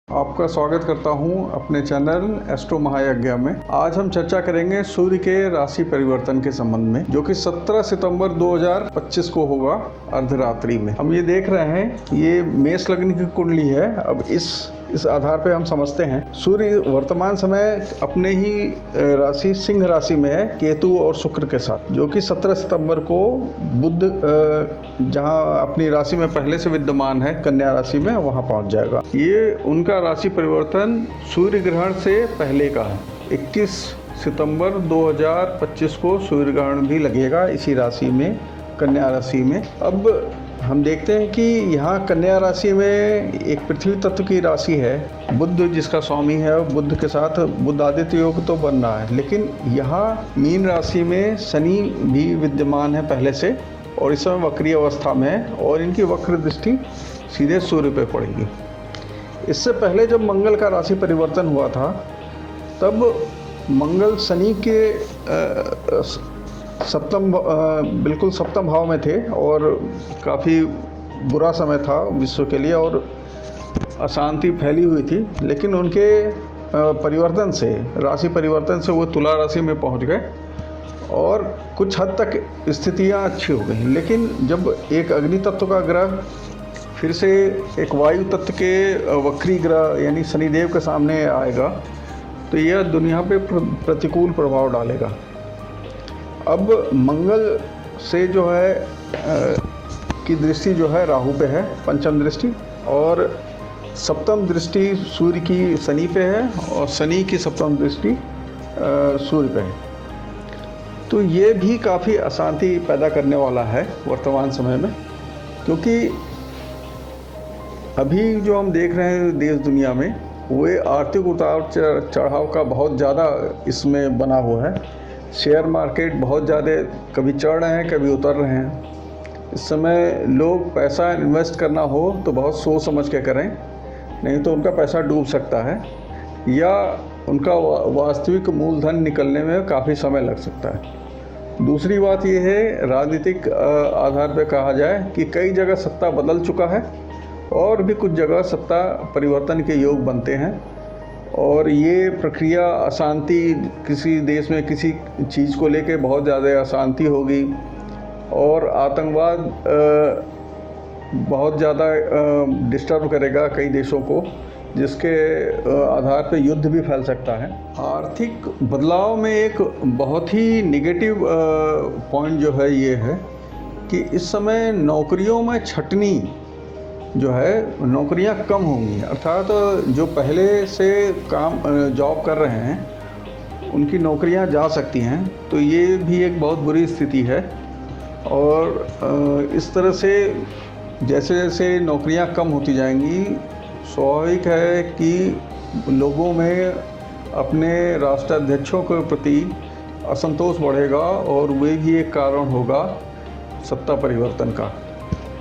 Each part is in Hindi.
आपका स्वागत करता हूं अपने चैनल एस्ट्रो महायज्ञ में। आज हम चर्चा करेंगे सूर्य के राशि परिवर्तन के संबंध में, जो कि 17 सितंबर 2025 को होगा अर्धरात्रि में। हम ये देख रहे हैं, ये मेष लग्न की कुंडली है। अब इस आधार पे हम समझते हैं सूर्य वर्तमान समय अपने ही राशि सिंह राशि में है, केतु और शुक्र के साथ, जो कि 17 सितंबर को बुध जहां अपनी राशि में पहले से विद्यमान है, कन्या राशि में, वहां पहुंच जाएगा। ये उनका राशि परिवर्तन सूर्य ग्रहण से पहले का है। 21 सितंबर 2025 को सूर्य ग्रहण भी लगेगा इसी राशि में, कन्या राशि में। अब हम देखते हैं कि यहाँ कन्या राशि में एक पृथ्वी तत्व की राशि है, बुध जिसका स्वामी है, बुध के साथ बुध आदित्य योग तो बन रहा है, लेकिन यहाँ मीन राशि में शनि भी विद्यमान है पहले से, और इस समय वक्रीय अवस्था में है, और इनकी वक्र दृष्टि सीधे सूर्य पे पड़ेगी। इससे पहले जब मंगल का राशि परिवर्तन हुआ था, तब मंगल शनि के बिल्कुल सप्तम भाव में थे, और काफ़ी बुरा समय था विश्व के लिए, और अशांति फैली हुई थी। लेकिन उनके परिवर्तन से, राशि परिवर्तन से वो तुला राशि में पहुंच गए, और कुछ हद तक स्थितियां अच्छी हो गई। लेकिन जब एक अग्नि तत्व का ग्रह फिर से एक वायु तत्व के वक्री ग्रह यानी शनिदेव के सामने आएगा, तो यह दुनिया पे प्रतिकूल प्रभाव डालेगा। अब मंगल से जो है की दृष्टि जो है राहु पे है, पंचम दृष्टि, और सप्तम दृष्टि सूर्य की शनि पे है, और शनि की सप्तम दृष्टि सूर्य पे है। तो ये भी काफ़ी अशांति पैदा करने वाला है वर्तमान समय में, क्योंकि अभी जो हम देख रहे हैं देश दुनिया में, वो आर्थिक उतार चढ़ाव का बहुत ज़्यादा इसमें बना हुआ है। शेयर मार्केट बहुत ज़्यादा कभी चढ़ रहे हैं, कभी उतर रहे हैं। इस समय लोग पैसा इन्वेस्ट करना हो तो बहुत सोच समझ के करें, नहीं तो उनका पैसा डूब सकता है, या उनका वास्तविक मूलधन निकलने में काफ़ी समय लग सकता है। दूसरी बात यह है, राजनीतिक आधार पर कहा जाए कि कई जगह सत्ता बदल चुका है, और भी कुछ जगह सत्ता परिवर्तन के योग बनते हैं, और ये प्रक्रिया अशांति, किसी देश में किसी चीज़ को लेके बहुत ज़्यादा अशांति होगी, और आतंकवाद बहुत ज़्यादा डिस्टर्ब करेगा कई देशों को, जिसके आधार पे युद्ध भी फैल सकता है। आर्थिक बदलाव में एक बहुत ही निगेटिव पॉइंट जो है ये है कि इस समय नौकरियों में छटनी जो है, नौकरियां कम होंगी, अर्थात जो पहले से जॉब कर रहे हैं उनकी नौकरियां जा सकती हैं। तो ये भी एक बहुत बुरी स्थिति है, और इस तरह से जैसे जैसे नौकरियां कम होती जाएंगी, स्वाभाविक है कि लोगों में अपने राष्ट्राध्यक्षों के प्रति असंतोष बढ़ेगा, और वे भी एक कारण होगा सत्ता परिवर्तन का।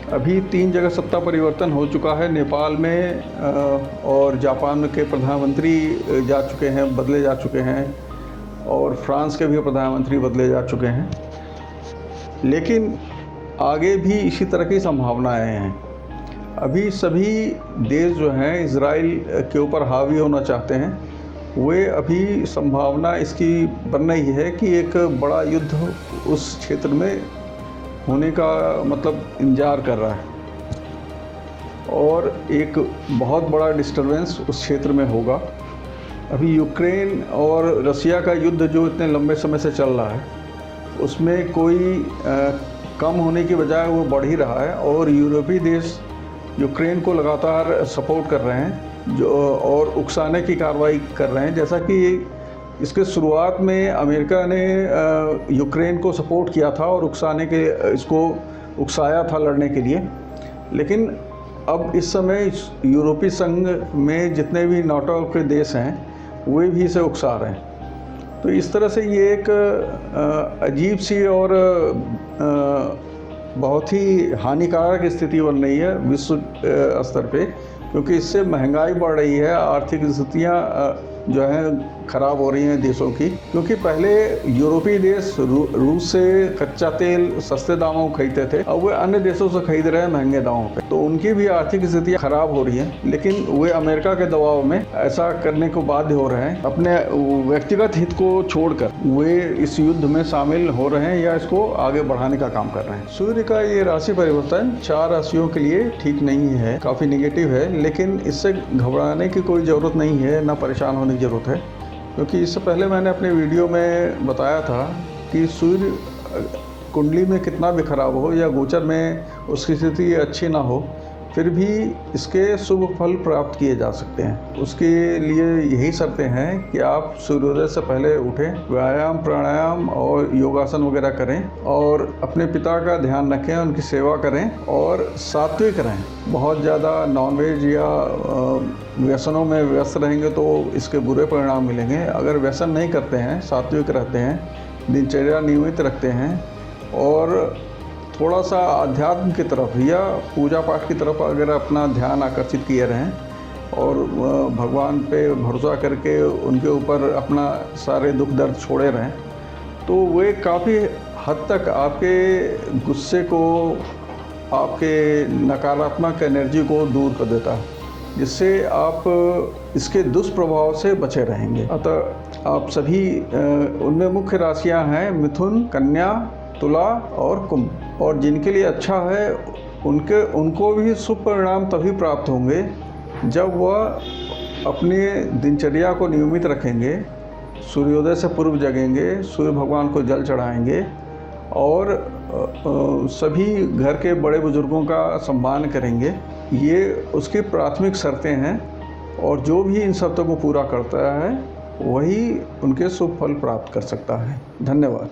अभी 3 जगह सत्ता परिवर्तन हो चुका है, नेपाल में, और जापान के प्रधानमंत्री जा चुके हैं, बदले जा चुके हैं, और फ्रांस के भी प्रधानमंत्री बदले जा चुके हैं। लेकिन आगे भी इसी तरह की संभावनाएं हैं। अभी सभी देश जो हैं इजराइल के ऊपर हावी होना चाहते हैं, वे अभी संभावना इसकी बन रही है कि एक बड़ा युद्ध उस क्षेत्र में होने का मतलब इंतजार कर रहा है, और एक बहुत बड़ा डिस्टर्बेंस उस क्षेत्र में होगा। अभी यूक्रेन और रसिया का युद्ध जो इतने लंबे समय से चल रहा है, उसमें कोई कम होने की बजाय वो बढ़ ही रहा है, और यूरोपीय देश यूक्रेन को लगातार सपोर्ट कर रहे हैं, जो और उकसाने की कार्रवाई कर रहे हैं। जैसा कि इसके शुरुआत में अमेरिका ने यूक्रेन को सपोर्ट किया था और इसको उकसाया था लड़ने के लिए, लेकिन अब इस समय यूरोपीय संघ में जितने भी नाटो के देश हैं, वे भी इसे उकसा रहे हैं। तो इस तरह से ये एक अजीब सी और बहुत ही हानिकारक स्थिति बन रही है विश्व स्तर पे, क्योंकि इससे महंगाई बढ़ रही है, आर्थिक स्थितियाँ जो हैं खराब हो रही हैं देशों की, क्योंकि पहले यूरोपीय देश रूस से कच्चा तेल सस्ते दामों में खरीदते थे, अब वे अन्य देशों से खरीद रहे हैं महंगे दामों पे, तो उनकी भी आर्थिक स्थितियाँ खराब हो रही हैं। लेकिन वे अमेरिका के दबाव में ऐसा करने को बाध्य हो रहे हैं, अपने व्यक्तिगत हित को छोड़कर वे इस युद्ध में शामिल हो रहे हैं या इसको आगे बढ़ाने का काम कर रहे हैं। सूर्य का ये राशि परिवर्तन 4 राशियों के लिए ठीक नहीं है, काफ़ी नेगेटिव है, लेकिन इससे घबराने की कोई ज़रूरत नहीं है, ना परेशान होने की ज़रूरत है, क्योंकि इससे पहले मैंने अपने वीडियो में बताया था कि सूर्य कुंडली में कितना भी खराब हो या गोचर में उसकी स्थिति अच्छी ना हो, फिर भी इसके शुभ फल प्राप्त किए जा सकते हैं। उसके लिए यही शर्तें हैं कि आप सूर्योदय से पहले उठें, व्यायाम, प्राणायाम और योगासन वगैरह करें और अपने पिता का ध्यान रखें, उनकी सेवा करें और सात्विक रहें। बहुत ज़्यादा नॉनवेज या व्यसनों में व्यस्त रहेंगे तो इसके बुरे परिणाम मिलेंगे। अगर व्यसन नहीं करते हैं, सात्विक रहते हैं, दिनचर्या नियमित रखते हैं और थोड़ा सा अध्यात्म की तरफ या पूजा पाठ की तरफ अगर अपना ध्यान आकर्षित किए रहें और भगवान पे भरोसा करके उनके ऊपर अपना सारे दुख दर्द छोड़े रहें, तो वे काफ़ी हद तक आपके गुस्से को, आपके नकारात्मक एनर्जी को दूर कर देता है, जिससे आप इसके दुष्प्रभाव से बचे रहेंगे। अतः आप सभी उनमें मुख्य राशियां हैं मिथुन, कन्या, तुला और कुंभ, और जिनके लिए अच्छा है उनको भी शुभ परिणाम तभी प्राप्त होंगे जब वह अपने दिनचर्या को नियमित रखेंगे, सूर्योदय से पूर्व जगेंगे, सूर्य भगवान को जल चढ़ाएंगे और सभी घर के बड़े बुजुर्गों का सम्मान करेंगे। ये उसकी प्राथमिक शर्तें हैं और जो भी इन शर्तों को पूरा करता है वही उनके शुभ फल प्राप्त कर सकता है। धन्यवाद।